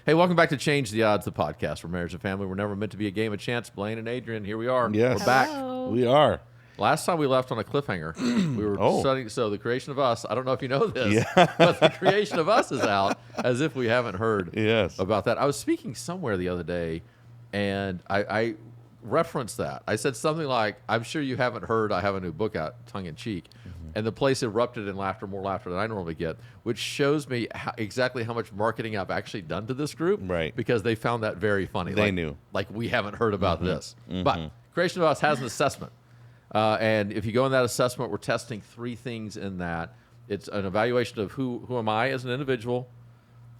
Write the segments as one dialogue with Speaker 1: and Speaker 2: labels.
Speaker 1: Hey, welcome back to Change the Odds, the podcast where marriage and family were never meant to be a game of chance. Blaine and Adrienne, here we are.
Speaker 2: Yes.
Speaker 1: We're back.
Speaker 2: We are.
Speaker 1: Last time we left on a cliffhanger. We were studying, so the creation of us, I don't know if you know this,
Speaker 2: Yeah.
Speaker 1: but the creation of us is out as if we haven't heard
Speaker 2: Yes.
Speaker 1: about that. I was speaking somewhere the other day, and I referenced that. I said something like, I'm sure you haven't heard I have a new book out, tongue-in-cheek. And the place erupted in laughter, more laughter than I normally get, which shows me exactly how much marketing I've actually done to this group.
Speaker 2: Right.
Speaker 1: Because they found that very funny.
Speaker 2: They knew.
Speaker 1: Like, we haven't heard about this. But Creation of Us has an assessment. And if you go in that assessment, we're testing 3 things in that. It's an evaluation of who am I as an individual.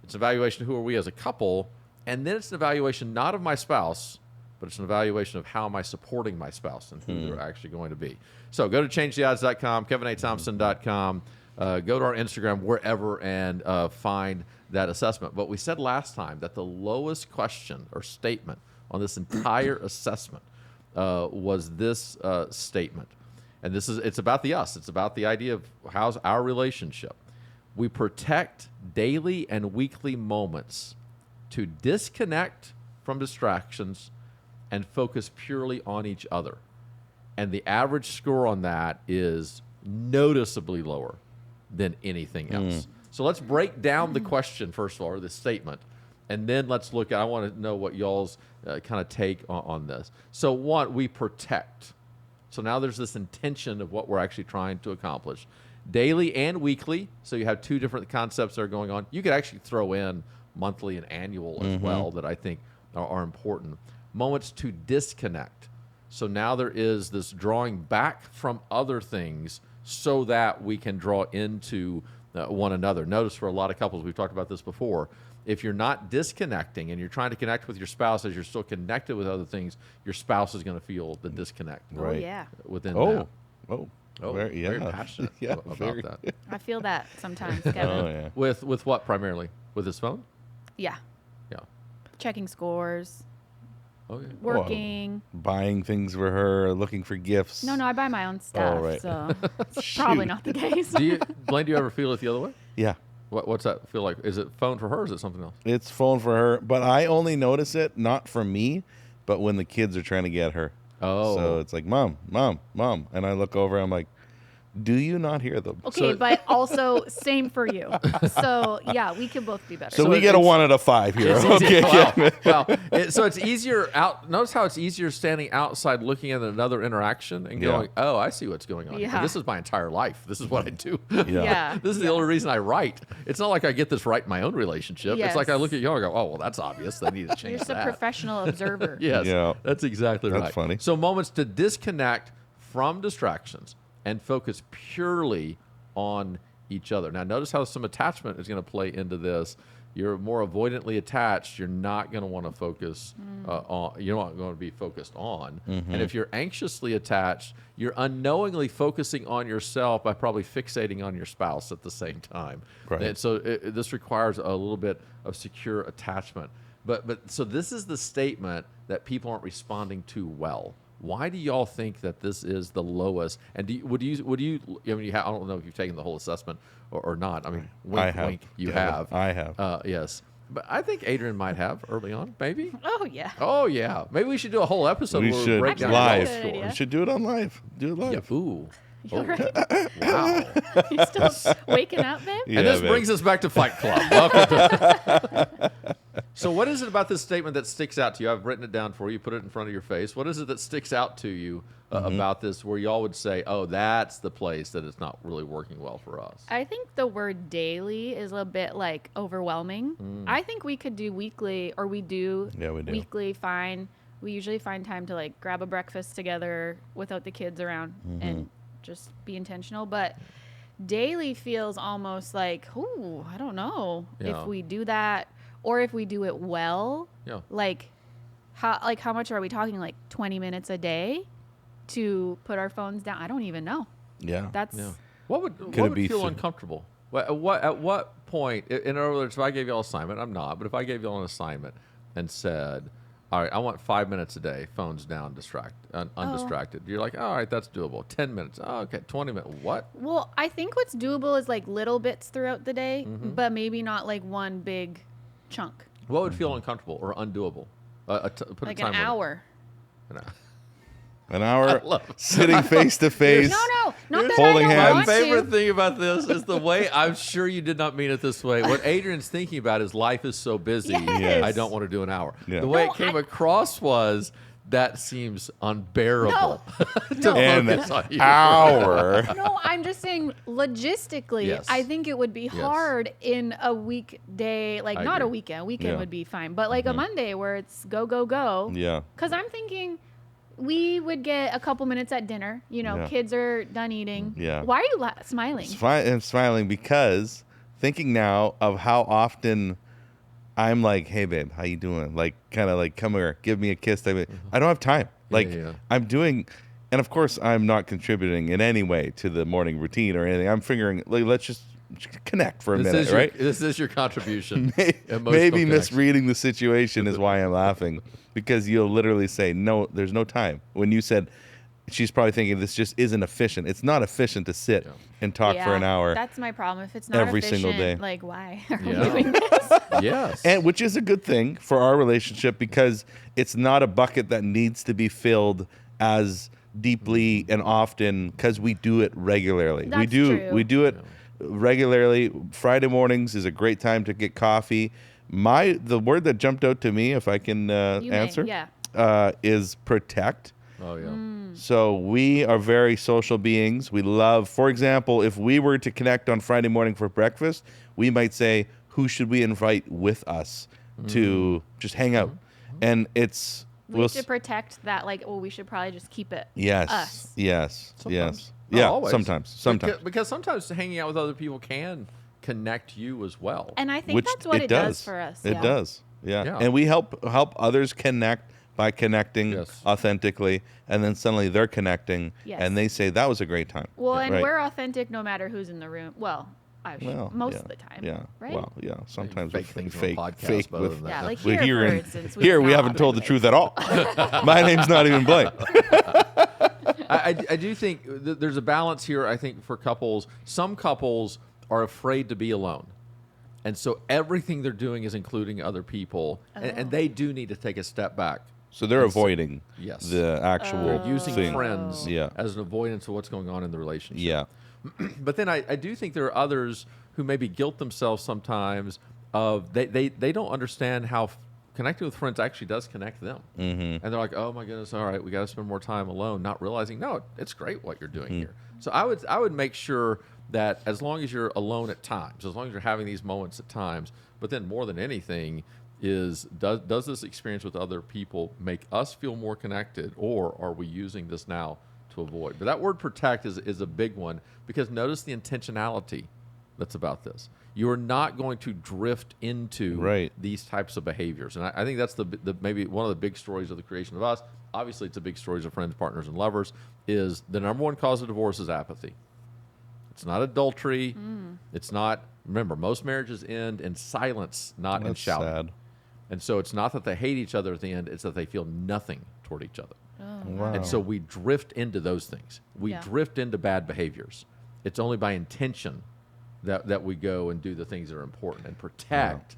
Speaker 1: It's an evaluation of who are we as a couple. And then it's an evaluation not of my spouse, but it's an evaluation of how am I supporting my spouse and who they're actually going to be. So go to changetheodds.com, kevinathompson.com, go to our Instagram, wherever, and find that assessment. But we said last time that the lowest question or statement on this entire assessment was this statement. And it's about the us. It's about the idea of how's our relationship. We protect daily and weekly moments to disconnect from distractions and focus purely on each other. And the average score on that is noticeably lower than anything else. So let's break down the question, first of all, or the statement, and then let's look at, I want to know what y'all's kind of take on this. So 1, we protect. So now there's this intention of what we're actually trying to accomplish. Daily and weekly, so you have 2 different concepts that are going on. You could actually throw in monthly and annual as well that I think are important. Moments to disconnect. So now there is this drawing back from other things so that we can draw into one another. Notice for a lot of couples, we've talked about this before, if you're not disconnecting and you're trying to connect with your spouse as you're still connected with other things, your spouse is going to feel the disconnect.
Speaker 2: Right.
Speaker 3: Oh, yeah.
Speaker 1: Within that.
Speaker 2: Very
Speaker 1: passionate about that.
Speaker 3: I feel that sometimes, Kevin.
Speaker 2: Oh, yeah.
Speaker 1: With what primarily? With his phone?
Speaker 3: Yeah.
Speaker 1: Yeah.
Speaker 3: Checking scores,
Speaker 1: Okay.
Speaker 3: working.
Speaker 2: Buying things for her, looking for gifts.
Speaker 3: No, I buy my own stuff,
Speaker 2: right.
Speaker 3: so it's probably not the case.
Speaker 1: Blaine, do you ever feel it the other way?
Speaker 2: Yeah.
Speaker 1: What's that feel like? Is it phone for her or is it something else?
Speaker 2: It's phone for her, but I only notice it, not from me, but when the kids are trying to get her.
Speaker 1: Oh.
Speaker 2: So it's like, Mom. And I look over, I'm like, do you not hear them?
Speaker 3: Okay, but also same for you. So yeah, we could both be better.
Speaker 2: So we get a 1 out of 5 here. Okay.
Speaker 1: Wow. So it's easier out. Notice how it's easier standing outside looking at another interaction and going, oh, I see what's going on.
Speaker 3: Yeah.
Speaker 1: This is my entire life. This is what I do.
Speaker 3: Yeah.
Speaker 1: This is the only reason I write. It's not like I get this right in my own relationship.
Speaker 3: Yes.
Speaker 1: It's like I look at y'all and go, oh, well, that's obvious. They need to change
Speaker 3: You're just
Speaker 1: that.
Speaker 3: a professional observer.
Speaker 1: Yes,
Speaker 2: Yeah.
Speaker 1: that's exactly right.
Speaker 2: That's funny.
Speaker 1: So moments to disconnect from distractions and focus purely on each other. Now, notice how some attachment is going to play into this. You're more avoidantly attached. You're not going to want to focus on. You're not going to be focused on. And if you're anxiously attached, you're unknowingly focusing on yourself by probably fixating on your spouse at the same time.
Speaker 2: Right.
Speaker 1: And so this requires a little bit of secure attachment. But so this is the statement that people aren't responding to well. Why do y'all think that this is the lowest? And would you? I mean, I don't know if you've taken the whole assessment or not. I mean, wink,
Speaker 2: I have.
Speaker 1: wink. You
Speaker 2: Yeah,
Speaker 1: have.
Speaker 2: I have.
Speaker 1: Yes, but I think Adrienne might have early on, maybe.
Speaker 3: Oh yeah.
Speaker 1: Oh yeah, maybe we should do a whole episode.
Speaker 2: We
Speaker 1: where
Speaker 2: should
Speaker 1: break down
Speaker 2: live.
Speaker 1: your
Speaker 3: Good idea.
Speaker 2: We should do it on live. Do it live.
Speaker 1: Yeah. Ooh.
Speaker 3: You're right.
Speaker 1: Wow.
Speaker 3: You're still waking up, babe?
Speaker 2: Yeah,
Speaker 1: And this
Speaker 2: babe.
Speaker 1: brings us back to Fight Club. Welcome to So what is it about this statement that sticks out to you? I've written it down for you, put it in front of your face. What is it that sticks out to you about this where y'all would say, oh, that's the place that it's not really working well for us?
Speaker 3: I think the word daily is a bit like overwhelming. I think we could do weekly, or we do.
Speaker 2: Yeah, we do.
Speaker 3: Weekly, fine. We usually find time to like grab a breakfast together without the kids around and just be intentional. But daily feels almost like, ooh, I don't know
Speaker 1: Yeah.
Speaker 3: if we do that or if we do it well.
Speaker 1: Yeah.
Speaker 3: Like how much are we talking? Like 20 minutes a day to put our phones down? I don't even know.
Speaker 2: Yeah.
Speaker 3: That's
Speaker 1: Yeah. What would
Speaker 2: it be
Speaker 1: feel
Speaker 2: so-
Speaker 1: uncomfortable? At what point, in other words, if I gave y'all an assignment, I'm not, but if I gave y'all an assignment and said, all right, I want 5 minutes a day, phones down, undistracted. You're like, all right, that's doable. 10 minutes. Oh, okay, 20 minutes. What?
Speaker 3: Well, I think what's doable is like little bits throughout the day, but maybe not like one big chunk.
Speaker 1: What would feel uncomfortable or undoable? Put
Speaker 3: Like
Speaker 1: a time
Speaker 3: an
Speaker 1: limit.
Speaker 3: hour.
Speaker 2: An hour
Speaker 1: love-
Speaker 2: sitting face to face.
Speaker 3: No, not that
Speaker 2: Holding
Speaker 3: I don't
Speaker 2: hands.
Speaker 1: My
Speaker 3: want
Speaker 1: favorite
Speaker 3: to.
Speaker 1: thing about this is the way, I'm sure you did not mean it this way. What Adrian's thinking about is life is so busy,
Speaker 3: Yes.
Speaker 1: I don't want to do an hour.
Speaker 2: Yeah.
Speaker 1: The way
Speaker 3: No,
Speaker 1: it came across was, that seems unbearable to
Speaker 2: And
Speaker 1: focus on you.
Speaker 2: hour.
Speaker 3: No, I'm just saying logistically,
Speaker 1: Yes.
Speaker 3: I think it would be
Speaker 1: Yes.
Speaker 3: hard in a weekday, like
Speaker 1: I
Speaker 3: not a
Speaker 1: agree.
Speaker 3: weekend. Weekend
Speaker 2: Yeah.
Speaker 3: would be fine, but like a Monday where it's go, go, go.
Speaker 2: Yeah.
Speaker 3: Because I'm thinking we would get a couple minutes at dinner. You know,
Speaker 2: Yeah.
Speaker 3: kids are done eating.
Speaker 2: Yeah.
Speaker 3: Why are you smiling?
Speaker 2: I'm smiling because thinking now of how often I'm like, hey babe, how you doing? Like, kind of like, come here, give me a kiss. I don't have time. Like,
Speaker 1: yeah.
Speaker 2: I'm doing, and of course I'm not contributing in any way to the morning routine or anything. I'm figuring, like, let's just connect for a minute, right?
Speaker 1: This is your contribution.
Speaker 2: Maybe
Speaker 1: Emotional connection.
Speaker 2: misreading the situation is why I'm laughing, because you'll literally say, no, there's no time. When you said, she's probably thinking this just isn't efficient. It's not efficient to sit and talk for an hour.
Speaker 3: That's my problem. If it's not
Speaker 2: every
Speaker 3: efficient,
Speaker 2: single day.
Speaker 3: like why are we
Speaker 1: Yeah.
Speaker 3: doing this?
Speaker 1: Yes.
Speaker 2: And which is a good thing for our relationship because it's not a bucket that needs to be filled as deeply and often because we do it regularly.
Speaker 3: That's
Speaker 2: We
Speaker 3: true.
Speaker 2: do it regularly. Friday mornings is a great time to get coffee. The word that jumped out to me, if I can
Speaker 3: You may,
Speaker 2: answer,
Speaker 3: yeah.
Speaker 2: is protect.
Speaker 1: Oh, yeah.
Speaker 2: So we are very social beings. We love, for example, if we were to connect on Friday morning for breakfast, we might say, who should we invite with us to just hang out? And it's,
Speaker 3: We should protect that. Like, well, we should probably just keep it
Speaker 2: yes,
Speaker 3: us.
Speaker 2: yes,
Speaker 1: Sometimes.
Speaker 2: yes.
Speaker 1: Not
Speaker 2: Yeah,
Speaker 1: always.
Speaker 2: sometimes.
Speaker 1: Because sometimes hanging out with other people can connect you as well.
Speaker 3: And I think
Speaker 2: Which
Speaker 3: that's what it does for us.
Speaker 2: It
Speaker 3: yeah.
Speaker 2: does. Yeah.
Speaker 1: Yeah.
Speaker 2: And we help others connect by connecting
Speaker 1: Yes.
Speaker 2: authentically, and then suddenly they're connecting,
Speaker 3: Yes.
Speaker 2: and they say that was a great time.
Speaker 3: Well, and
Speaker 2: Right.
Speaker 3: we're authentic no matter who's in the room. Well, most
Speaker 2: yeah,
Speaker 3: of the time.
Speaker 2: Yeah.
Speaker 3: Right?
Speaker 2: Well, yeah. Sometimes
Speaker 1: fake
Speaker 2: with
Speaker 1: things on
Speaker 2: fake,
Speaker 1: podcasts,
Speaker 2: fake
Speaker 1: but other
Speaker 2: with.
Speaker 1: than
Speaker 3: Yeah,
Speaker 1: that,
Speaker 3: like
Speaker 2: We're
Speaker 3: here,
Speaker 2: here,
Speaker 3: for
Speaker 2: and-
Speaker 3: instance.
Speaker 2: here we
Speaker 3: not
Speaker 2: haven't told the
Speaker 3: admit.
Speaker 2: truth at all. My name's not even Blaine.
Speaker 1: I do think there's a balance here, I think, for couples. Some couples are afraid to be alone. And so everything they're doing is including other people. And they do need to take a step back.
Speaker 2: So they're avoiding
Speaker 1: Yes.
Speaker 2: the actual
Speaker 1: They're using
Speaker 2: thing.
Speaker 1: friends
Speaker 2: Yeah.
Speaker 1: as an avoidance of what's going on in the relationship.
Speaker 2: Yeah.
Speaker 1: But then I do think there are others who maybe guilt themselves sometimes of they don't understand how connecting with friends actually does connect them. Mm-hmm. And they're like, oh my goodness, all right, we got to spend more time alone, not realizing, no, it's great what you're doing here. So I would make sure that as long as you're alone at times, as long as you're having these moments at times, but then more than anything is does this experience with other people make us feel more connected, or are we using this now to avoid? But that word protect is a big one, because notice the intentionality that's about this. You are not going to drift into these types of behaviors. And I think that's the maybe one of the big stories of the creation of us. Obviously, it's a big stories of friends, partners, and lovers, is the number one cause of divorce is apathy. It's not adultery. It's not, remember, most marriages end in silence, not in
Speaker 2: That's
Speaker 1: shouting.
Speaker 2: sad.
Speaker 1: And so it's not that they hate each other at the end, it's that they feel nothing toward each other.
Speaker 2: Wow.
Speaker 1: And so we drift into those things. We drift into bad behaviors. It's only by intention that we go and do the things that are important. And protect,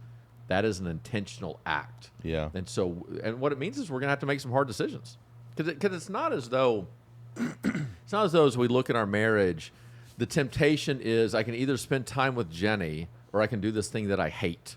Speaker 1: that is an intentional act.
Speaker 2: Yeah.
Speaker 1: And so, and what it means is we're going to have to make some hard decisions. Because it's not as though, as we look at our marriage, the temptation is I can either spend time with Jenny or I can do this thing that I hate.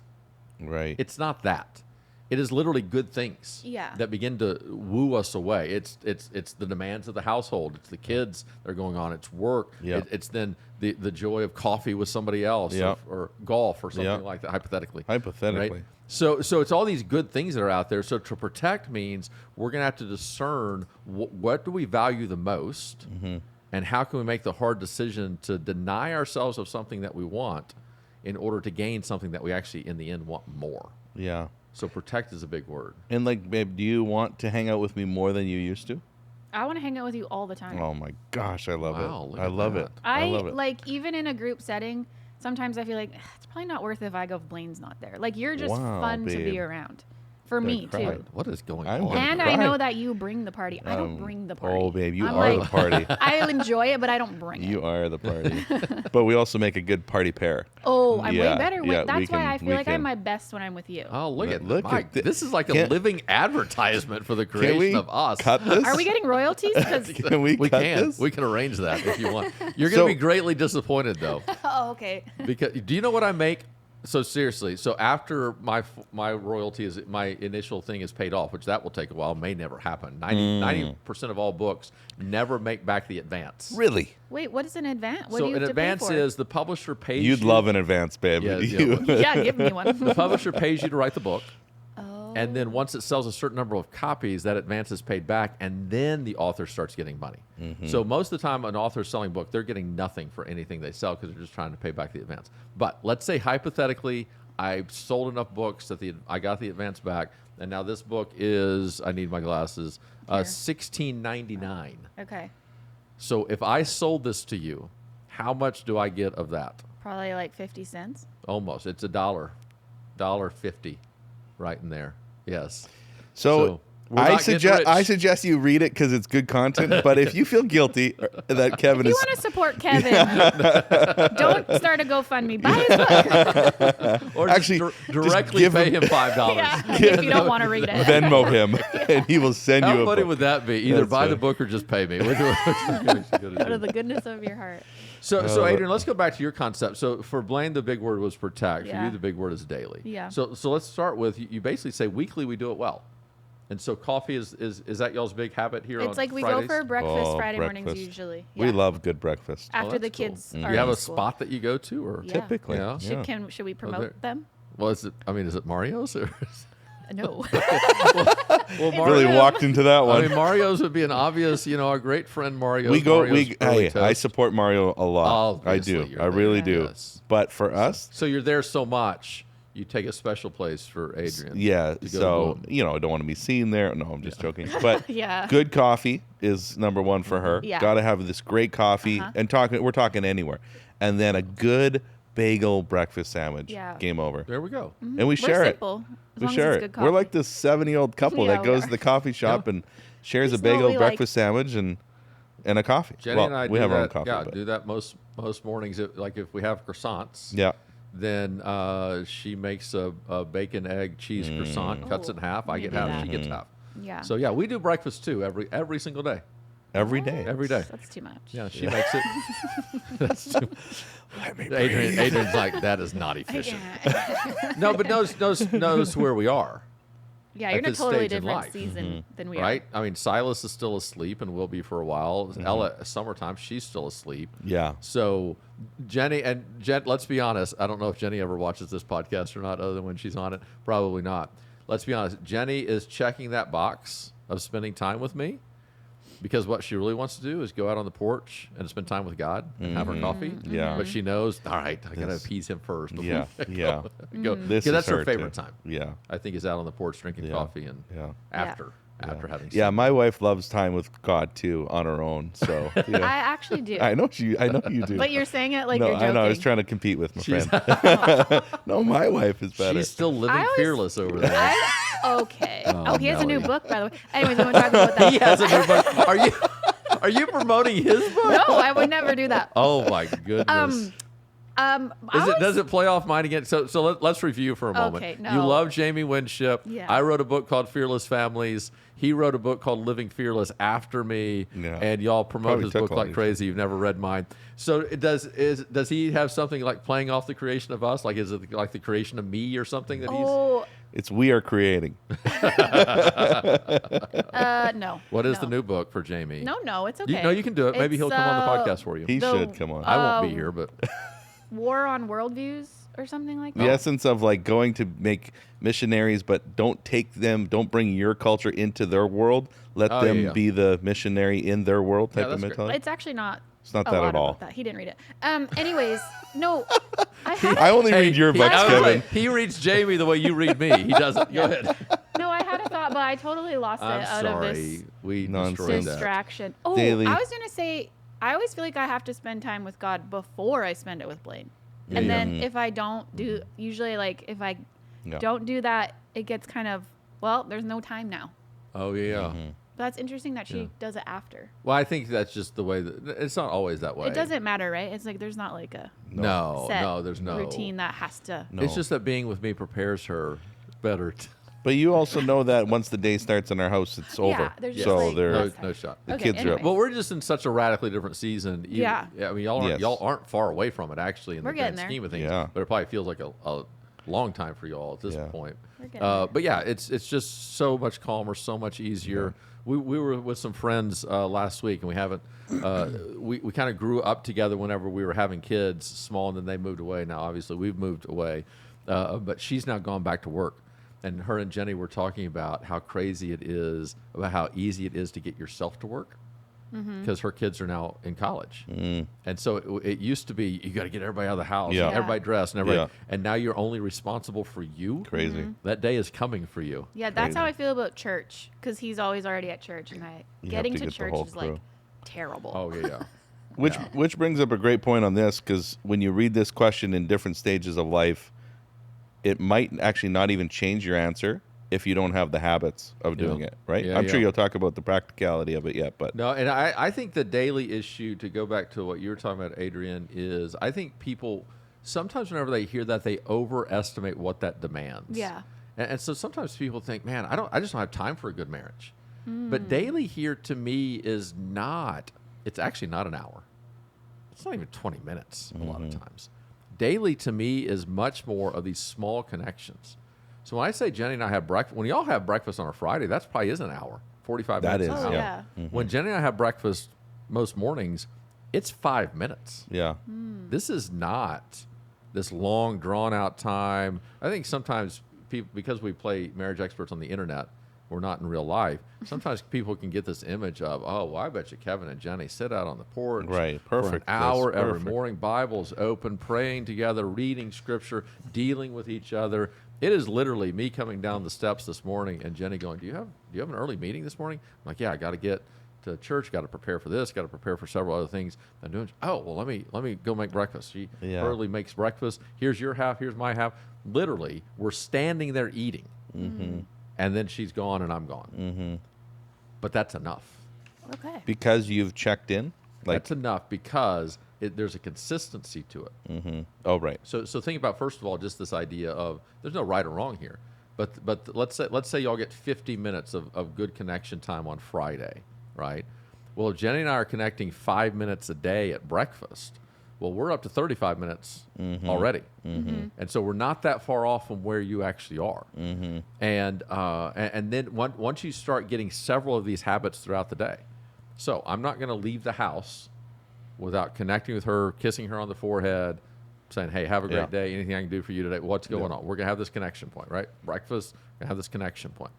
Speaker 2: Right.
Speaker 1: It's not that. It is literally good things that begin to woo us away. It's the demands of the household. It's the kids that are going on. It's work.
Speaker 2: Yep.
Speaker 1: It's then the joy of coffee with somebody else,
Speaker 2: Yep.
Speaker 1: or golf or something
Speaker 2: Yep.
Speaker 1: like that, hypothetically.
Speaker 2: Hypothetically.
Speaker 1: Right? So it's all these good things that are out there. So to protect means we're going to have to discern what do we value the most, and how can we make the hard decision to deny ourselves of something that we want in order to gain something that we actually, in the end, want more.
Speaker 2: Yeah.
Speaker 1: So protect is a big word.
Speaker 2: And like, babe, do you want to hang out with me more than you used to?
Speaker 3: I want to hang out with you all the time.
Speaker 2: Oh my gosh, I love
Speaker 1: Wow,
Speaker 2: it.
Speaker 1: look
Speaker 2: I
Speaker 1: at
Speaker 2: love
Speaker 1: that.
Speaker 2: it.
Speaker 3: I
Speaker 2: love it.
Speaker 3: like, even in a group setting, sometimes I feel like it's probably not worth it if I go if Blaine's not there. Like, you're just
Speaker 2: Wow,
Speaker 3: fun to
Speaker 2: babe.
Speaker 3: be around. For
Speaker 2: I
Speaker 3: me,
Speaker 2: cried.
Speaker 3: too.
Speaker 1: What is going
Speaker 2: I'm
Speaker 1: on?
Speaker 2: gonna
Speaker 3: And
Speaker 2: cry.
Speaker 3: I know that you bring the party. I don't bring the party.
Speaker 2: Oh, babe, you
Speaker 3: I'm
Speaker 2: are
Speaker 3: like,
Speaker 2: the party.
Speaker 3: I enjoy it, but I don't bring it.
Speaker 2: You are the party. But we also make a good party pair.
Speaker 3: Oh, I'm
Speaker 2: Yeah,
Speaker 3: way better.
Speaker 2: yeah,
Speaker 3: That's
Speaker 2: we
Speaker 3: why
Speaker 2: can-
Speaker 3: I feel
Speaker 2: we
Speaker 3: like I'm
Speaker 2: can.
Speaker 3: my best when I'm with you.
Speaker 1: Oh, look at
Speaker 2: Look
Speaker 1: Mike.
Speaker 2: at
Speaker 1: This is like a
Speaker 2: Can't-
Speaker 1: living advertisement for the
Speaker 2: Can
Speaker 1: creation
Speaker 2: we
Speaker 1: of us.
Speaker 2: cut this?
Speaker 3: Are we getting royalties? 'Cause-
Speaker 2: Can we
Speaker 1: We
Speaker 2: cut
Speaker 1: can.
Speaker 2: this?
Speaker 1: We can arrange that if you want. You're
Speaker 2: So-
Speaker 1: going to be greatly disappointed, though.
Speaker 3: oh, okay.
Speaker 1: Because do you know what I make? So seriously, so after my royalty is my initial thing is paid off, which that will take a while, may never happen. 90% of all books never make back the advance.
Speaker 2: Really?
Speaker 3: Wait, what is an advance? What do
Speaker 1: So
Speaker 3: you
Speaker 1: an
Speaker 3: have to pay
Speaker 1: advance
Speaker 3: for?
Speaker 1: is the publisher pays
Speaker 2: You'd
Speaker 1: you.
Speaker 2: love an advance, babe.
Speaker 1: Yeah,
Speaker 2: You-
Speaker 3: Yeah, give me one.
Speaker 1: The publisher pays you to write the book.
Speaker 3: Oh.
Speaker 1: And then once it sells a certain number of copies, that advance is paid back, and then the author starts getting money. So most of the time, an author is selling a book, they're getting nothing for anything they sell because they're just trying to pay back the advance. But let's say hypothetically, I sold enough books that I got the advance back, and now this book is, I need my glasses,
Speaker 3: Here.
Speaker 1: $16.99.
Speaker 3: Okay.
Speaker 1: So if I sold this to you, how much do I get of that?
Speaker 3: Probably like 50 cents.
Speaker 1: Almost. It's $1.50 right in there. Yes.
Speaker 2: So
Speaker 1: we're
Speaker 2: I
Speaker 1: not getting rich.
Speaker 2: suggest you read it because it's good content. But if you feel guilty that Kevin
Speaker 3: If you
Speaker 2: is,
Speaker 3: want to support Kevin, don't start a GoFundMe. Buy his book.
Speaker 1: Or
Speaker 2: Actually,
Speaker 1: just
Speaker 2: just
Speaker 1: directly
Speaker 2: give
Speaker 1: pay
Speaker 2: him-
Speaker 1: him $5.
Speaker 3: Yeah, if you don't want to read it.
Speaker 2: Venmo him, and he will send you
Speaker 1: How
Speaker 2: a
Speaker 1: funny
Speaker 2: book.
Speaker 1: would that be? Either
Speaker 2: That's
Speaker 1: buy the
Speaker 2: funny.
Speaker 1: book or just pay me. Which one is she gonna
Speaker 3: Out
Speaker 1: do?
Speaker 3: of the goodness of your heart.
Speaker 1: So Adrienne, let's go back to your concept. So for Blaine, the big word was protect. For
Speaker 3: Yeah.
Speaker 1: you, the big word is daily.
Speaker 3: Yeah.
Speaker 1: So let's start with you basically say weekly we do it well. And so coffee is that y'all's big habit here on
Speaker 3: It's like we
Speaker 1: Fridays?
Speaker 3: go for breakfast
Speaker 2: Oh,
Speaker 3: Friday mornings
Speaker 2: breakfast.
Speaker 3: usually.
Speaker 2: We
Speaker 3: Yeah.
Speaker 2: love good breakfast.
Speaker 3: After the
Speaker 1: that's cool.
Speaker 3: kids
Speaker 1: Do
Speaker 3: are
Speaker 1: you have
Speaker 3: in
Speaker 1: a
Speaker 3: school.
Speaker 1: spot that you go to, or
Speaker 3: Yeah.
Speaker 2: Typically,
Speaker 1: Yeah.
Speaker 3: Should we promote
Speaker 1: there-
Speaker 3: them?
Speaker 1: well, is it Mario's or?
Speaker 3: No.
Speaker 1: Well,
Speaker 2: Really
Speaker 3: Room.
Speaker 2: walked into that
Speaker 1: I
Speaker 2: one.
Speaker 1: mean, Mario's would be an obvious. Our great friend Mario.
Speaker 2: Hey, I support Mario a lot. I
Speaker 1: Obviously,
Speaker 2: do.
Speaker 1: you're
Speaker 2: I really
Speaker 1: there,
Speaker 2: do.
Speaker 1: yes.
Speaker 2: But for us,
Speaker 1: So you're there so much, you take a special place for Adrienne.
Speaker 2: yeah.
Speaker 1: to go
Speaker 2: So
Speaker 1: to Bloom.
Speaker 2: I don't want to be seen there. No, I'm just joking. But
Speaker 3: Yeah.
Speaker 2: good coffee is number one for her.
Speaker 3: Yeah.
Speaker 2: Got to have this great coffee,
Speaker 3: Uh-huh.
Speaker 2: and we're talking anywhere, and then a good bagel breakfast sandwich.
Speaker 3: Yeah.
Speaker 2: Game over.
Speaker 1: There we go.
Speaker 2: And we
Speaker 3: We're
Speaker 2: share it.
Speaker 3: simple. As
Speaker 2: We
Speaker 3: long
Speaker 2: share
Speaker 3: as
Speaker 2: it.
Speaker 3: it's good
Speaker 2: We're
Speaker 3: coffee.
Speaker 2: like this 70-year-old couple
Speaker 3: Yeah,
Speaker 2: that
Speaker 3: we
Speaker 2: goes
Speaker 3: are.
Speaker 2: to the coffee shop and shares
Speaker 3: We
Speaker 2: a bagel
Speaker 3: slowly, like-
Speaker 2: breakfast sandwich and a coffee.
Speaker 1: Jenny
Speaker 2: well,
Speaker 1: and I
Speaker 2: we
Speaker 1: do
Speaker 2: have
Speaker 1: that.
Speaker 2: our own coffee.
Speaker 1: Yeah,
Speaker 2: but
Speaker 1: do that most mornings. Like if we have croissants,
Speaker 2: yeah.
Speaker 1: then she makes a bacon, egg, cheese croissant, cuts it in half. I get
Speaker 3: do
Speaker 1: half.
Speaker 3: that.
Speaker 1: She gets half.
Speaker 3: Yeah.
Speaker 1: So yeah, we do breakfast too every single day.
Speaker 2: Every day.
Speaker 1: Every day.
Speaker 3: That's too much.
Speaker 1: Yeah, she makes it. That's too, Adrienne's like, that is not efficient.
Speaker 3: Yeah.
Speaker 1: No, but knows where we are.
Speaker 3: Yeah,
Speaker 1: At
Speaker 3: you're in a
Speaker 1: this
Speaker 3: totally
Speaker 1: stage in
Speaker 3: different
Speaker 1: life.
Speaker 3: season than we
Speaker 1: Right? I mean, Silas is still asleep and will be for a while. Ella, summertime, she's still asleep.
Speaker 2: Yeah.
Speaker 1: So Jen, let's be honest. I don't know if Jenny ever watches this podcast or not, other than when she's on it. Probably not. Let's be honest. Jenny is checking that box of spending time with me because what she really wants to do is go out on the porch and spend time with God and have her coffee.
Speaker 2: Yeah.
Speaker 1: But she knows, all right, I got to
Speaker 2: This-
Speaker 1: appease him first. Before
Speaker 2: Yeah.
Speaker 1: I
Speaker 2: Yeah.
Speaker 1: go.
Speaker 2: This
Speaker 1: 'Cause
Speaker 2: is
Speaker 1: that's her
Speaker 2: her
Speaker 1: favorite
Speaker 2: too.
Speaker 1: time.
Speaker 2: Yeah.
Speaker 1: I think is out on the porch drinking
Speaker 2: Yeah.
Speaker 1: coffee and
Speaker 2: Yeah.
Speaker 1: after having
Speaker 2: Yeah,
Speaker 1: slept.
Speaker 2: my wife loves time with God too on her own. So
Speaker 3: I
Speaker 2: yeah.
Speaker 3: actually do.
Speaker 2: I know you do.
Speaker 3: But you're saying it like
Speaker 2: no,
Speaker 3: you're joking.
Speaker 2: I know. I was trying to compete with my
Speaker 1: She's-
Speaker 2: friend. No, my wife is better.
Speaker 1: She's still living
Speaker 3: I always-
Speaker 1: fearless over there.
Speaker 3: Okay.
Speaker 1: Oh,
Speaker 3: He has a new
Speaker 1: Nelly.
Speaker 3: book, by the way. Anyways, I'm going to talk about that.
Speaker 1: He has a new book. Are you promoting his book?
Speaker 3: No, I would never do that.
Speaker 1: Oh my goodness. Does it play off mine again? So let's review for a moment.
Speaker 3: Okay,
Speaker 1: You
Speaker 3: no.
Speaker 1: love Jamie Winship.
Speaker 3: Yeah.
Speaker 1: I wrote a book called Fearless Families. He wrote a book called Living Fearless after me.
Speaker 2: Yeah.
Speaker 1: And y'all promote
Speaker 2: Probably
Speaker 1: his
Speaker 2: took
Speaker 1: book
Speaker 2: all
Speaker 1: like
Speaker 2: these.
Speaker 1: crazy. You've never read mine. So does he have something like playing off the creation of us? Like is it like the creation of me or something that
Speaker 3: Oh,
Speaker 2: It's we are creating.
Speaker 3: no.
Speaker 1: What is
Speaker 3: no.
Speaker 1: the new book for Jamie?
Speaker 3: No, it's okay.
Speaker 1: You can do it. Maybe
Speaker 3: It's,
Speaker 1: he'll come on the podcast for you.
Speaker 2: He
Speaker 3: The-
Speaker 2: should come on.
Speaker 1: I won't be here, but
Speaker 3: War on Worldviews or something like
Speaker 2: The
Speaker 3: that.
Speaker 2: essence of like going to make missionaries, but don't bring your culture into their world. Let
Speaker 1: Oh,
Speaker 2: them
Speaker 1: yeah.
Speaker 2: be the missionary in their world
Speaker 1: Yeah,
Speaker 2: type of
Speaker 1: that's great.
Speaker 2: mentality.
Speaker 3: It's actually not.
Speaker 2: It's not
Speaker 3: a
Speaker 2: that
Speaker 3: lot
Speaker 2: at all.
Speaker 3: about that. He didn't read it. Anyways, no. I had
Speaker 2: I only read your
Speaker 1: he-
Speaker 2: books,
Speaker 1: I was
Speaker 2: Kevin.
Speaker 1: like, he reads Jamie the way you read me. He doesn't. Go ahead.
Speaker 3: no. I had a thought, but I totally lost
Speaker 1: I'm
Speaker 3: it out of this
Speaker 1: sorry. We
Speaker 2: Nonsense.
Speaker 1: destroyed that.
Speaker 3: distraction. Oh,
Speaker 2: Daily.
Speaker 3: I was gonna say. I always feel like I have to spend time with God before I spend it with Blaine.
Speaker 1: Yeah,
Speaker 3: And
Speaker 1: yeah.
Speaker 3: then if I don't do, usually like if I
Speaker 2: Yeah.
Speaker 3: don't do that, it gets kind of well, there's no time now.
Speaker 1: Oh yeah.
Speaker 3: But that's interesting that she
Speaker 1: Yeah.
Speaker 3: does it after.
Speaker 1: Well, I think that's just the way that it's not always that way.
Speaker 3: It doesn't matter, right? It's like there's not like a
Speaker 1: No,
Speaker 3: set
Speaker 1: there's no
Speaker 3: routine that has to.
Speaker 2: No.
Speaker 1: It's just that being with me prepares her better.
Speaker 2: But you also know that once the day starts in our house, it's over.
Speaker 3: Yeah, there's just
Speaker 2: so
Speaker 3: like
Speaker 2: they're
Speaker 3: less
Speaker 1: No shot.
Speaker 2: the
Speaker 3: Okay,
Speaker 2: kids are up.
Speaker 3: anyways.
Speaker 1: Well, we're just in such a radically different season.
Speaker 3: Yeah.
Speaker 1: I mean, y'all aren't,
Speaker 2: Yes.
Speaker 1: y'all aren't far away from it actually in
Speaker 3: We're
Speaker 1: the grand
Speaker 3: getting there.
Speaker 1: scheme of things.
Speaker 2: Yeah.
Speaker 1: But it probably feels like a long time for y'all at this
Speaker 2: Yeah.
Speaker 1: point.
Speaker 3: We're getting there.
Speaker 1: But yeah, it's just so much calmer, so much easier. We were with some friends last week, and we haven't. We kind of grew up together whenever we were having kids, small, and then they moved away. Now, obviously, we've moved away, but she's now gone back to work. And her and Jenny were talking about how crazy it is, about how easy it is to get yourself to work, because her kids are now in college. And so it used to be you got to get everybody out of the house,
Speaker 2: Yeah.
Speaker 1: and everybody dressed, and everybody,
Speaker 2: Yeah.
Speaker 1: and now you're only responsible for you.
Speaker 2: Crazy.
Speaker 1: That day is coming for you.
Speaker 3: Yeah, that's how
Speaker 2: Crazy.
Speaker 3: I feel about church because he's always already at church, and
Speaker 2: You
Speaker 3: getting
Speaker 2: have to
Speaker 3: to
Speaker 2: get the
Speaker 3: church
Speaker 2: whole
Speaker 3: is like
Speaker 2: crew.
Speaker 3: terrible.
Speaker 1: Oh yeah.
Speaker 2: Which brings up a great point on this, because when you read this question in different stages of life, it might actually not even change your answer if you don't have the habits of doing
Speaker 1: Yeah.
Speaker 2: it, right?
Speaker 1: Yeah,
Speaker 2: I'm sure
Speaker 1: yeah.
Speaker 2: you'll talk about the practicality of it yet, but
Speaker 1: No, and I think the daily issue, to go back to what you were talking about, Adrienne, is I think people sometimes whenever they hear that, they overestimate what that demands.
Speaker 3: Yeah.
Speaker 1: And so sometimes people think, man, I just don't have time for a good marriage. But daily here to me is not. It's actually not an hour. It's not even 20 minutes a lot of times. Daily to me is much more of these small connections. So when I say Jenny and I have breakfast, when y'all have breakfast on a Friday, that's probably is an hour, 45
Speaker 2: That
Speaker 1: minutes.
Speaker 2: is,
Speaker 1: an
Speaker 3: Oh,
Speaker 1: hour.
Speaker 3: yeah.
Speaker 1: When Jenny and I have breakfast most mornings, it's 5 minutes.
Speaker 2: yeah.
Speaker 1: This is not this long, drawn out time. I think sometimes people, because we play marriage experts on the internet, we're not in real life. Sometimes people can get this image of, oh, well, I bet you Kevin and Jenny sit out on the porch
Speaker 2: Right,
Speaker 1: for
Speaker 2: perfect.
Speaker 1: an
Speaker 2: That's
Speaker 1: hour every
Speaker 2: perfect.
Speaker 1: morning, Bibles open, praying together, reading scripture, dealing with each other. It is literally me coming down the steps this morning and Jenny going, do you have an early meeting this morning? I'm like, yeah, I got to get to church, got to prepare for this, got to prepare for several other things I'm doing. Oh, well, let me go make breakfast. She
Speaker 2: Yeah.
Speaker 1: hurriedly makes breakfast. Here's your half, here's my half. Literally, we're standing there eating. And then she's gone and I'm gone. But that's enough.
Speaker 3: Okay.
Speaker 2: Because you've checked in, like,
Speaker 1: That's enough because there's a consistency to it.
Speaker 2: oh, right.
Speaker 1: So think about, first of all, just this idea of there's no right or wrong here. But let's say y'all get 50 minutes of good connection time on Friday, right? Well, if Jenny and I are connecting 5 minutes a day at breakfast, well, we're up to 35 minutes already. And so we're not that far off from where you actually are. And then once you start getting several of these habits throughout the day, so I'm not going to leave the house without connecting with her, kissing her on the forehead, saying, hey, have a great
Speaker 2: Yeah.
Speaker 1: day. Anything I can do for you today? What's going on? We're going to have this connection point, right? Breakfast, going to have this connection point.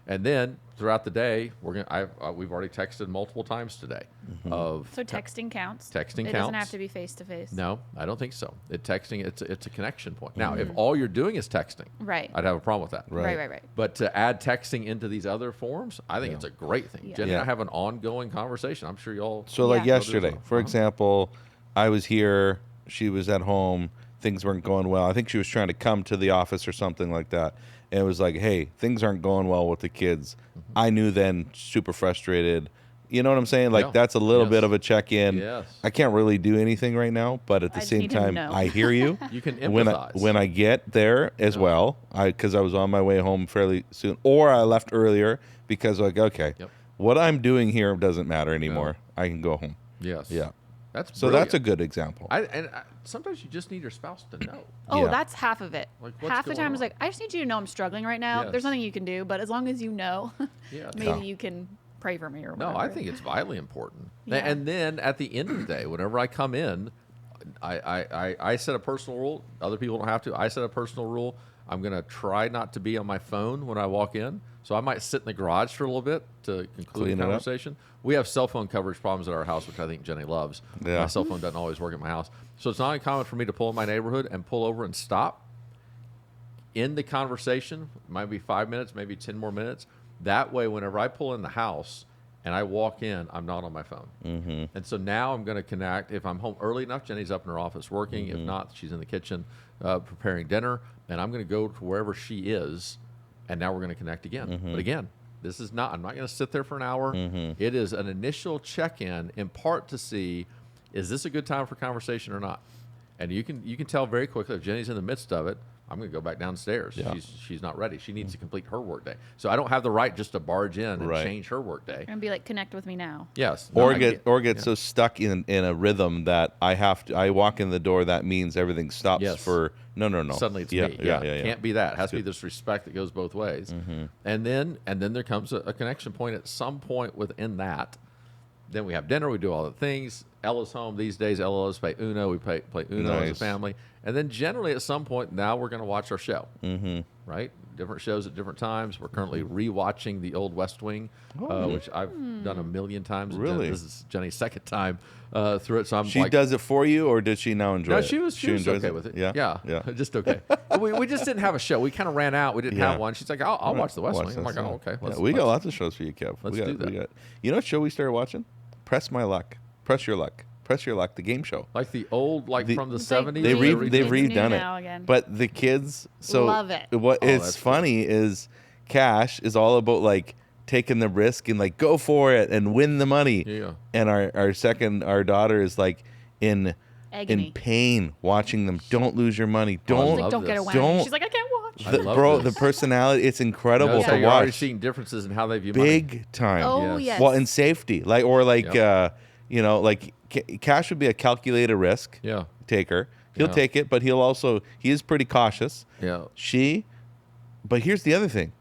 Speaker 1: And then throughout the day, we've already texted multiple times today.
Speaker 3: So texting counts.
Speaker 1: Texting
Speaker 3: It doesn't
Speaker 1: counts.
Speaker 3: have to be face to face.
Speaker 1: No, I don't think so. Texting, it's a connection point. Now, if all you're doing is texting,
Speaker 3: Right.
Speaker 1: I'd have a problem with that.
Speaker 3: Right.
Speaker 1: But to add texting into these other forms, I think it's a great thing.
Speaker 3: Yeah.
Speaker 1: Jenny and I
Speaker 2: Yeah.
Speaker 1: have an ongoing conversation. I'm sure y'all.
Speaker 2: So, like
Speaker 3: Yeah.
Speaker 2: yesterday, for example, I was here, she was at home, things weren't going well. I think she was trying to come to the office or something like that. And it was like, hey, things aren't going well with the kids. I knew then, super frustrated. You know what I'm saying? Like,
Speaker 1: Yeah.
Speaker 2: that's a little
Speaker 1: Yes.
Speaker 2: bit of a check-in.
Speaker 1: Yes.
Speaker 2: I can't really do anything right now, but at the
Speaker 3: I just
Speaker 2: same
Speaker 3: need to
Speaker 2: time,
Speaker 3: know.
Speaker 2: I hear you.
Speaker 1: You can
Speaker 2: when
Speaker 1: empathize.
Speaker 2: I get there as well, because I was on my way home fairly soon, or I left earlier because like, okay,
Speaker 1: Yep.
Speaker 2: what I'm doing here doesn't matter anymore. I can go home.
Speaker 1: Yes.
Speaker 2: Yeah.
Speaker 1: That's
Speaker 2: So that's a good example.
Speaker 1: sometimes you just need your spouse to know.
Speaker 3: Oh,
Speaker 2: Yeah.
Speaker 3: that's half of it.
Speaker 1: Like, what's
Speaker 3: half the
Speaker 1: going
Speaker 3: time it's
Speaker 1: on?
Speaker 3: like, I just need you to know I'm struggling right now.
Speaker 1: Yes.
Speaker 3: There's nothing you can do, but as long as you know,
Speaker 1: Yes.
Speaker 3: maybe
Speaker 2: Yeah.
Speaker 3: you can pray for me or
Speaker 1: No,
Speaker 3: whatever.
Speaker 1: I think it's vitally important.
Speaker 3: Yeah.
Speaker 1: And then at the end of the day, whenever I come in, I set a personal rule. Other people don't have to. I set a personal rule. I'm going to try not to be on my phone when I walk in. So I might sit in the garage for a little bit to conclude
Speaker 2: Clean
Speaker 1: the
Speaker 2: it up.
Speaker 1: conversation. We have cell phone coverage problems at our house, which I think Jenny loves.
Speaker 2: Yeah.
Speaker 1: My cell phone doesn't always work at my house. So it's not uncommon for me to pull in my neighborhood and pull over and stop. In the conversation, might be 5 minutes, maybe 10 more minutes. That way, whenever I pull in the house and I walk in, I'm not on my phone. And so now I'm going to connect. If I'm home early enough, Jenny's up in her office working. If not, she's in the kitchen preparing dinner. And I'm going to go to wherever she is and now we're going to connect again. But again, this is not. I'm not going to sit there for an hour. It is an initial check-in, in part to see, is this a good time for conversation or not? And you can tell very quickly if Jenny's in the midst of it. I'm going to go back downstairs.
Speaker 2: Yeah.
Speaker 1: She's not ready. She needs to complete her workday. So I don't have the right just to barge in and change her workday.
Speaker 3: And be like, connect with me now.
Speaker 1: Yes.
Speaker 2: Or get so stuck in a rhythm that I walk in the door, that means everything stops for no.
Speaker 1: Suddenly it's me. Yeah. Can't be that. It has to be this respect that goes both ways. And then there comes a connection point at some point within that. Then we have dinner. We do all the things. Ella's home these days. Ella loves to play Uno. We play Uno as a family. And then generally at some point now we're going to watch our show. Right? Different shows at different times. We're currently rewatching the old West Wing, which I've done a million times.
Speaker 2: Really?
Speaker 1: This is Jenny's second time through it. So
Speaker 2: She does it for you, or did she now enjoy it?
Speaker 1: No, she was okay with it. Yeah. Just okay. we just didn't have a show. We kind of ran out. We didn't have one. She's like, I'll watch the West Wing. I'm like, oh, okay.
Speaker 2: We got lots of shows for you, Kev.
Speaker 1: Let's do that.
Speaker 2: You know what show we started watching? Press My Luck. Press Your Luck. Press Your Luck, the game show.
Speaker 1: Like the old, from the 70s?
Speaker 2: They've
Speaker 3: It's
Speaker 2: redone
Speaker 3: new
Speaker 2: it.
Speaker 3: now again.
Speaker 2: But the kids,
Speaker 3: Love it.
Speaker 2: What is
Speaker 1: that's
Speaker 2: funny is Cash is all about like taking the risk and like go for it and win the money.
Speaker 1: Yeah.
Speaker 2: And our daughter is like in
Speaker 3: Agony.
Speaker 2: pain watching them. Don't lose your money.
Speaker 1: I love
Speaker 3: Like, don't get
Speaker 1: this.
Speaker 3: away.
Speaker 2: Don't-
Speaker 3: She's like, I can't watch.
Speaker 1: I
Speaker 2: The,
Speaker 1: love
Speaker 2: bro,
Speaker 1: this.
Speaker 2: the personality, it's incredible
Speaker 1: So
Speaker 2: to
Speaker 1: you're already
Speaker 2: watch.
Speaker 1: seeing differences in how they view money.
Speaker 2: Big time.
Speaker 3: Oh,
Speaker 1: Yes.
Speaker 3: yes.
Speaker 2: Well, in safety, like Cash would be a calculated risk
Speaker 1: Yeah.
Speaker 2: taker. He'll
Speaker 1: Yeah.
Speaker 2: take it, but he is pretty cautious.
Speaker 1: Yeah.
Speaker 2: But here's the other thing.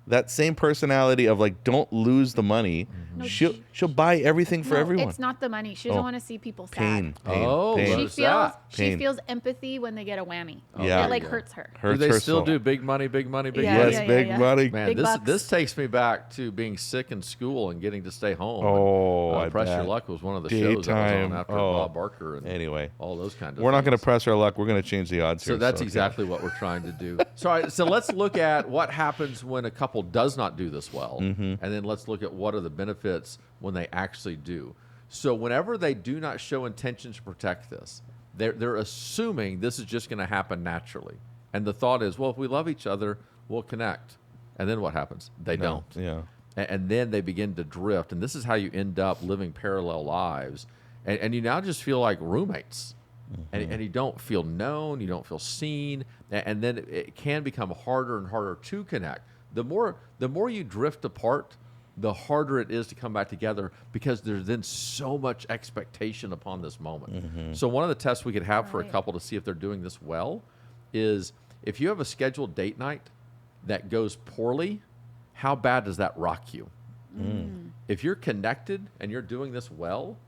Speaker 2: That same personality of like, don't lose the money.
Speaker 3: No,
Speaker 2: She'll buy everything for
Speaker 3: No,
Speaker 2: everyone.
Speaker 3: It's not the money. She doesn't want to see people sad.
Speaker 2: Pain.
Speaker 1: Oh,
Speaker 2: pain.
Speaker 3: She
Speaker 1: Notice
Speaker 3: feels
Speaker 1: that.
Speaker 3: she
Speaker 2: Pain.
Speaker 3: feels empathy when they get a whammy.
Speaker 2: Yeah.
Speaker 3: It like
Speaker 1: Yeah.
Speaker 3: hurts her.
Speaker 2: Hurts
Speaker 1: do they
Speaker 2: her
Speaker 1: still
Speaker 2: soul.
Speaker 1: do big money, big money, big
Speaker 3: Yeah,
Speaker 1: money?
Speaker 2: Yes, big money.
Speaker 1: Man,
Speaker 3: Big bucks.
Speaker 1: this takes me back to being sick in school and getting to stay home.
Speaker 2: Oh, I
Speaker 1: Press Your
Speaker 2: bet.
Speaker 1: Luck was one of the shows that was
Speaker 2: Daytime.
Speaker 1: on after
Speaker 2: Oh.
Speaker 1: Bob Barker and
Speaker 2: Anyway,
Speaker 1: all those kinds of
Speaker 2: we're not going to
Speaker 1: things.
Speaker 2: press our luck. We're going to change the odds
Speaker 1: So
Speaker 2: here.
Speaker 1: that's exactly what we're trying to do. So, all right, so let's look at what happens when a couple does not do this well, and then let's look at what are the benefits when they actually do. So whenever they do not show intention to protect this, they're assuming this is just going to happen naturally. And the thought is, well, if we love each other, we'll connect. And then what happens? They don't.
Speaker 2: Yeah.
Speaker 1: And then they begin to drift. And this is how you end up living parallel lives. And you now just feel like roommates. And you don't feel known, you don't feel seen. And then it can become harder and harder to connect. The more you drift apart, the harder it is to come back together because there's then so much expectation upon this moment. So one of the tests we could have for a
Speaker 3: Right.
Speaker 1: couple to see if they're doing this well is if you have a scheduled date night that goes poorly, how bad does that rock you? If you're connected and you're doing this well,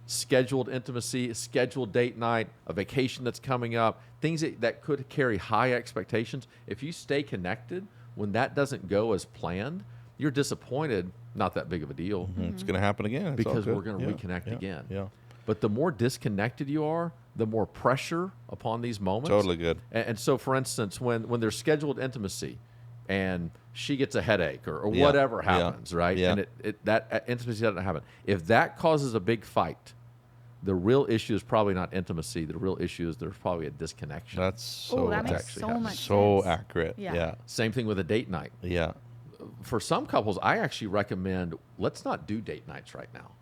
Speaker 1: scheduled intimacy, scheduled date night, a vacation that's coming up, things that could carry high expectations, if you stay connected, when that doesn't go as planned, you're disappointed, not that big of a deal,
Speaker 2: It's going to happen again. It's all
Speaker 1: because
Speaker 2: good.
Speaker 1: we're going to
Speaker 2: Yeah,
Speaker 1: reconnect
Speaker 2: yeah,
Speaker 1: again.
Speaker 2: Yeah.
Speaker 1: But the more disconnected you are, the more pressure upon these moments.
Speaker 2: Totally good.
Speaker 1: And so, for instance, when there's scheduled intimacy and she gets a headache or
Speaker 2: Yeah,
Speaker 1: whatever
Speaker 2: yeah,
Speaker 1: happens, right?
Speaker 2: yeah.
Speaker 1: And that intimacy doesn't happen. If that causes a big fight, the real issue is probably not intimacy. The real issue is there's probably a disconnection.
Speaker 2: That's so,
Speaker 3: Oh, that makes
Speaker 1: actually
Speaker 3: so
Speaker 1: happens.
Speaker 3: much
Speaker 2: so
Speaker 3: sense.
Speaker 2: accurate.
Speaker 3: Yeah.
Speaker 2: Yeah.
Speaker 1: Same thing with a date night.
Speaker 2: Yeah.
Speaker 1: For some couples, I actually recommend let's not do date nights right now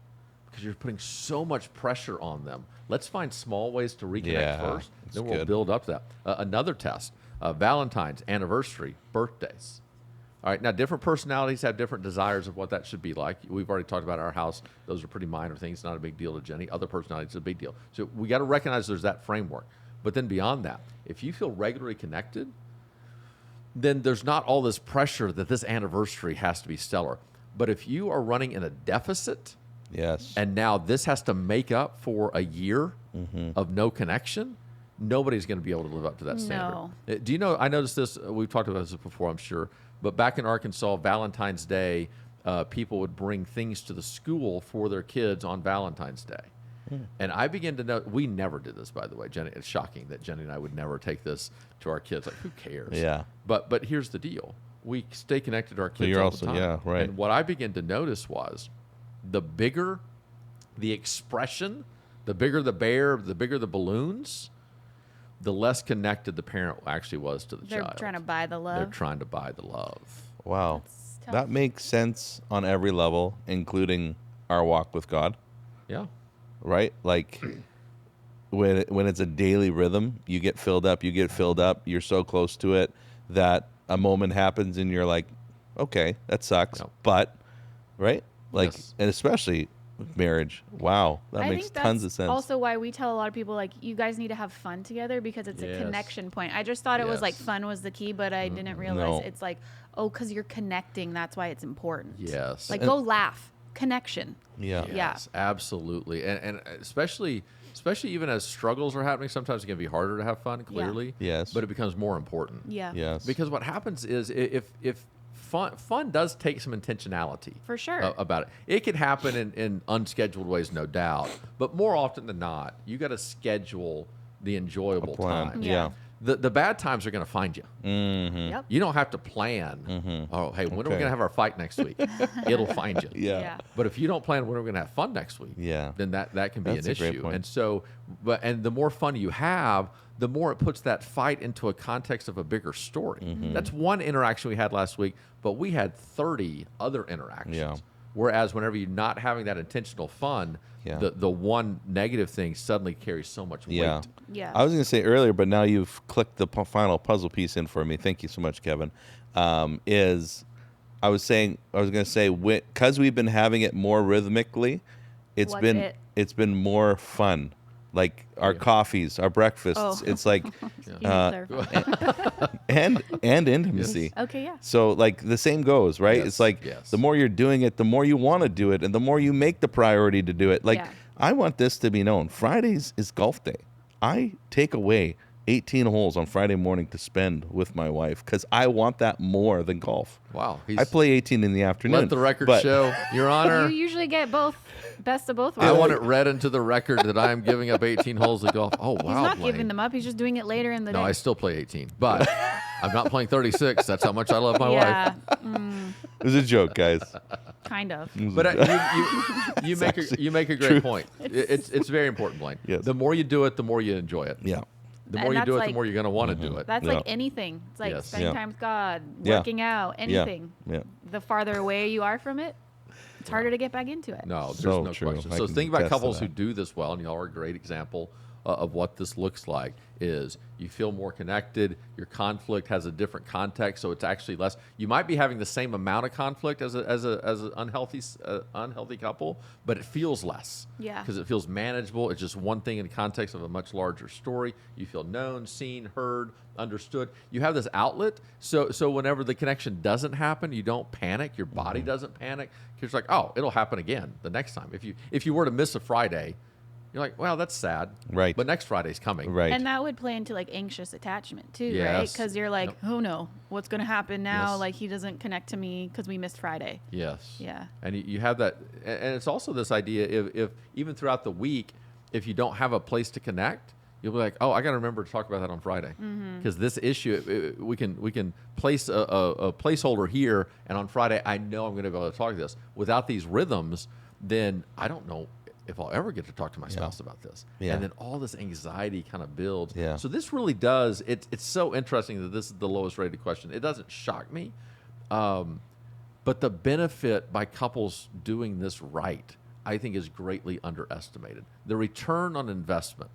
Speaker 1: because you're putting so much pressure on them. Let's find small ways to reconnect
Speaker 2: Yeah,
Speaker 1: first,
Speaker 2: that's
Speaker 1: then we'll
Speaker 2: good.
Speaker 1: build up that. Another test, Valentine's, anniversary, birthdays. All right, now different personalities have different desires of what that should be like. We've already talked about our house. Those are pretty minor things, not a big deal to Jenny. Other personalities are a big deal. So we got to recognize there's that framework. But then beyond that, if you feel regularly connected, then there's not all this pressure that this anniversary has to be stellar. But if you are running in a deficit,
Speaker 2: Yes.
Speaker 1: and now this has to make up for a year of no connection, nobody's going to be able to live up to that standard.
Speaker 3: No.
Speaker 1: Do you know, I noticed this, we've talked about this before, I'm sure, but back in Arkansas, Valentine's Day, people would bring things to the school for their kids on Valentine's Day. And I began to know, we never did this, by the way, Jenny. It's shocking that Jenny and I would never take this to our kids. Like, who cares?
Speaker 2: Yeah.
Speaker 1: But here's the deal. We stay connected to our kids
Speaker 2: you're
Speaker 1: all
Speaker 2: also-
Speaker 1: the time.
Speaker 2: yeah, right.
Speaker 1: And what I began to notice was the bigger the expression, the bigger the bear, the bigger the balloons, the less connected the parent actually was to the
Speaker 3: They're
Speaker 1: child.
Speaker 3: trying to buy the love.
Speaker 1: They're trying to buy the love.
Speaker 2: Wow.
Speaker 3: That's tough.
Speaker 2: That makes sense on every level, including our walk with God,
Speaker 1: Yeah.
Speaker 2: right? Like when it's a daily rhythm, you get filled up, you're so close to it that a moment happens and you're like, okay, that sucks.
Speaker 1: Yep.
Speaker 2: But, right? Like,
Speaker 1: Yes.
Speaker 2: and especially with marriage. Wow. That
Speaker 3: I
Speaker 2: makes
Speaker 3: think that's
Speaker 2: tons of sense.
Speaker 3: also why we tell a lot of people, like, you guys need to have fun together because it's
Speaker 1: Yes.
Speaker 3: a connection point. I just thought it was like
Speaker 1: Yes.
Speaker 3: fun was the key, but I didn't realize
Speaker 2: No.
Speaker 3: it's like, oh, because you're connecting. That's why it's important.
Speaker 1: Yes.
Speaker 3: Like,
Speaker 2: And-
Speaker 3: go laugh. Connection.
Speaker 2: Yeah.
Speaker 3: Yeah.
Speaker 1: Yes, absolutely. And especially even as struggles are happening, sometimes it can be harder to have fun, clearly.
Speaker 2: Yes.
Speaker 1: But it becomes more important.
Speaker 3: Yeah.
Speaker 2: Yes.
Speaker 1: Because what happens is if fun does take some intentionality.
Speaker 3: For sure.
Speaker 1: About it. It can happen in unscheduled ways, no doubt. But more often than not, you got to schedule the enjoyable
Speaker 2: plan.
Speaker 1: times.
Speaker 2: Yeah.
Speaker 1: The bad times are going to find you.
Speaker 3: Yep.
Speaker 1: You don't have to plan. Oh, hey, when are we
Speaker 2: Okay.
Speaker 1: going to have our fight next week? It'll find you.
Speaker 2: Yeah.
Speaker 1: But if you don't plan when we're going to have fun next week,
Speaker 2: Yeah.
Speaker 1: then that can be
Speaker 2: That's
Speaker 1: an
Speaker 2: a great
Speaker 1: issue.
Speaker 2: point.
Speaker 1: And so, and the more fun you have, the more it puts that fight into a context of a bigger story.
Speaker 2: Mm-hmm.
Speaker 1: That's one interaction we had last week, but we had 30 other interactions.
Speaker 2: Yeah.
Speaker 1: Whereas whenever you're not having that intentional fun,
Speaker 2: Yeah.
Speaker 1: the one negative thing suddenly carries so much weight.
Speaker 2: Yeah.
Speaker 3: Yeah.
Speaker 2: I was going to say earlier, but now you've clicked the final puzzle piece in for me. Thank you so much, Kevin. I was going to say, because we've been having it more rhythmically, it's
Speaker 3: What's
Speaker 2: been
Speaker 3: it?
Speaker 2: it's been more fun. Like our coffees, our breakfasts.
Speaker 3: Oh.
Speaker 2: It's like
Speaker 3: You need to clarify.
Speaker 2: and intimacy.
Speaker 3: Okay, yeah.
Speaker 2: So like the same goes, right?
Speaker 1: Yes,
Speaker 2: It's like
Speaker 1: yes.
Speaker 2: the more you're doing it, the more you want to do it, and the more you make the priority to do it. Like
Speaker 3: Yeah.
Speaker 2: I want this to be known. Fridays is golf day. I take away 18 holes on Friday morning to spend with my wife because I want that more than golf.
Speaker 1: Wow.
Speaker 2: I play 18 in the afternoon.
Speaker 1: Let the record
Speaker 2: but-
Speaker 1: show, Your Honor.
Speaker 3: You usually get both, best of both
Speaker 1: I
Speaker 3: worlds.
Speaker 1: want it read into the record that I am giving up 18 holes of golf. Oh, wow.
Speaker 3: He's not
Speaker 1: Blaine.
Speaker 3: giving them up. He's just doing it later in the
Speaker 1: No,
Speaker 3: day.
Speaker 1: I still play 18, but I'm not playing 36. That's how much I love my wife.
Speaker 3: yeah,
Speaker 2: It was a joke, guys.
Speaker 3: kind of.
Speaker 1: But you make a great
Speaker 2: true.
Speaker 1: point. It's very important, Blaine.
Speaker 2: Yes.
Speaker 1: The more you do it, the more you enjoy it.
Speaker 2: Yeah.
Speaker 1: The
Speaker 3: And
Speaker 1: more you
Speaker 3: that's
Speaker 1: do it, the
Speaker 3: like-
Speaker 1: more you're going to want to do it.
Speaker 3: That's
Speaker 2: Yeah.
Speaker 3: like anything. It's like
Speaker 1: Yes.
Speaker 3: spending
Speaker 2: Yeah.
Speaker 3: time with God,
Speaker 2: Yeah.
Speaker 3: working out, anything.
Speaker 2: Yeah.
Speaker 3: The farther away you are from it, it's harder to get back into it.
Speaker 1: No, there's
Speaker 2: So
Speaker 1: no
Speaker 2: true.
Speaker 1: question.
Speaker 2: I
Speaker 1: So
Speaker 2: can
Speaker 1: think about
Speaker 2: attest to
Speaker 1: couples who
Speaker 2: that.
Speaker 1: do this well, and y'all are a great example of what this looks like. Is you feel more connected. Your conflict has a different context, so it's actually less. You might be having the same amount of conflict as an unhealthy couple, but it feels less.
Speaker 3: Yeah.
Speaker 1: Because it feels manageable. It's just one thing in the context of a much larger story. You feel known, seen, heard, understood. You have this outlet, so whenever the connection doesn't happen, you don't panic. Your body doesn't panic because you're like, oh, it'll happen again the next time. If you were to miss a Friday, you're like, well, that's sad.
Speaker 2: Right.
Speaker 1: But next Friday's coming.
Speaker 2: Right.
Speaker 3: And that would play into like anxious attachment too, right?
Speaker 1: Yes.
Speaker 3: Because you're like,
Speaker 1: Yep.
Speaker 3: oh no, what's going to happen now?
Speaker 1: Yes.
Speaker 3: Like he doesn't connect to me because we missed Friday.
Speaker 1: Yes.
Speaker 3: Yeah.
Speaker 1: And you have that, and it's also this idea if even throughout the week, if you don't have a place to connect, you'll be like, oh, I got to remember to talk about that on Friday, because this issue we can place a placeholder here, and on Friday I know I'm going to be able to talk this. Without these rhythms, then I don't know if I'll ever get to talk to my spouse about this.
Speaker 2: Yeah.
Speaker 1: And then all this anxiety kind of builds.
Speaker 2: Yeah.
Speaker 1: So this really does, it's so interesting that this is the lowest rated question. It doesn't shock me. But the benefit by couples doing this right, I think, is greatly underestimated. The return on investment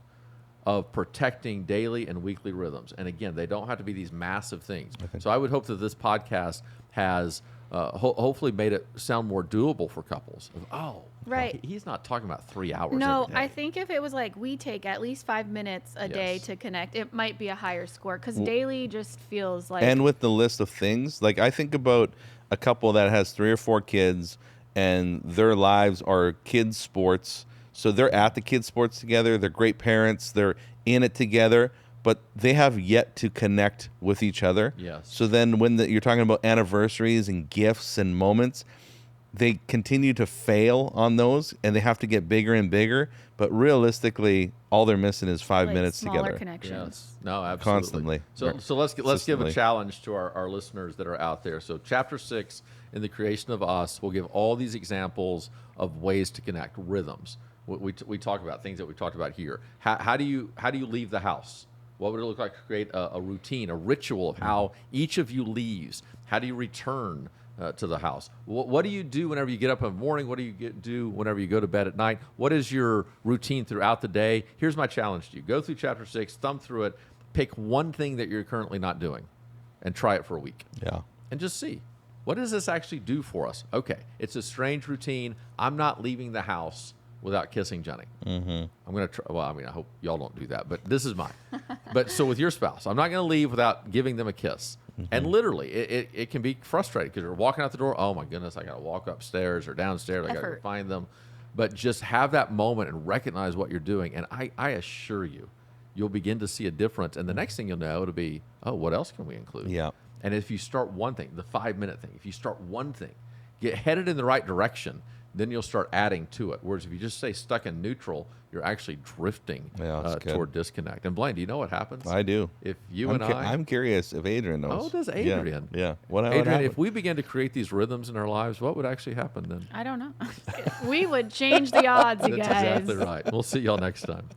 Speaker 1: of protecting daily and weekly rhythms. And again, they don't have to be these massive things. So I would hope that this podcast has hopefully made it sound more doable for couples. Oh,
Speaker 3: Right.
Speaker 1: He's not talking about 3 hours.
Speaker 3: No,
Speaker 1: every day.
Speaker 3: I think if it was like we take at least 5 minutes a day
Speaker 1: Yes.
Speaker 3: to connect, it might be a higher score because daily just feels like.
Speaker 2: And with the list of things, like I think about a couple that has 3 or 4 kids and their lives are kids sports. So they're at the kids sports together. They're great parents. They're in it together, but they have yet to connect with each other.
Speaker 1: Yes.
Speaker 2: So then when you're talking about anniversaries and gifts and moments, they continue to fail on those and they have to get bigger and bigger. But realistically, all they're missing is 5
Speaker 3: like
Speaker 2: minutes
Speaker 3: smaller
Speaker 2: together.
Speaker 3: connections.
Speaker 1: Yes. No, absolutely.
Speaker 2: Constantly.
Speaker 1: So let's give a
Speaker 2: Consistently.
Speaker 1: challenge to our listeners that are out there. So chapter 6 in the creation of us will give all these examples of ways to connect, rhythms. We talk about things that we talked about here. How do you leave the house? What would it look like to create a routine, a ritual of how each of you leaves? How do you return to the house? What do you do whenever you get up in the morning? What do you do whenever you go to bed at night? What is your routine throughout the day? Here's my challenge to you. Go through chapter 6, thumb through it, pick one thing that you're currently not doing, and try it for a week.
Speaker 2: Yeah.
Speaker 1: And just see, what does this actually do for us? Okay, it's a strange routine. I'm not leaving the house without kissing Jenny. I'm going to try. Well, I mean, I hope y'all don't do that, but this is mine. But so with your spouse, I'm not going to leave without giving them a kiss. And literally, it can be frustrating because you're walking out the door. Oh my goodness, I got to walk upstairs or downstairs. I got to go find them. But just have that moment and recognize what you're doing. And I assure you, you'll begin to see a difference. And the next thing you'll know, it'll be, oh, what else can we include?
Speaker 2: Yeah.
Speaker 1: And if you start one thing, the 5-minute thing, if you start one thing, get headed in the right direction, then you'll start adding to it. Whereas if you just stay stuck in neutral, you're actually drifting toward disconnect. And Blaine, do you know what happens?
Speaker 2: I do.
Speaker 1: If you
Speaker 2: I'm curious if Adrienne knows.
Speaker 1: Oh, does Adrienne?
Speaker 2: Yeah. What
Speaker 1: Adrienne,
Speaker 2: happened?
Speaker 1: if we began to create these rhythms in our lives, what would actually happen then?
Speaker 3: I don't know. We would change the odds, you
Speaker 1: That's
Speaker 3: guys.
Speaker 1: exactly right. We'll see y'all next time.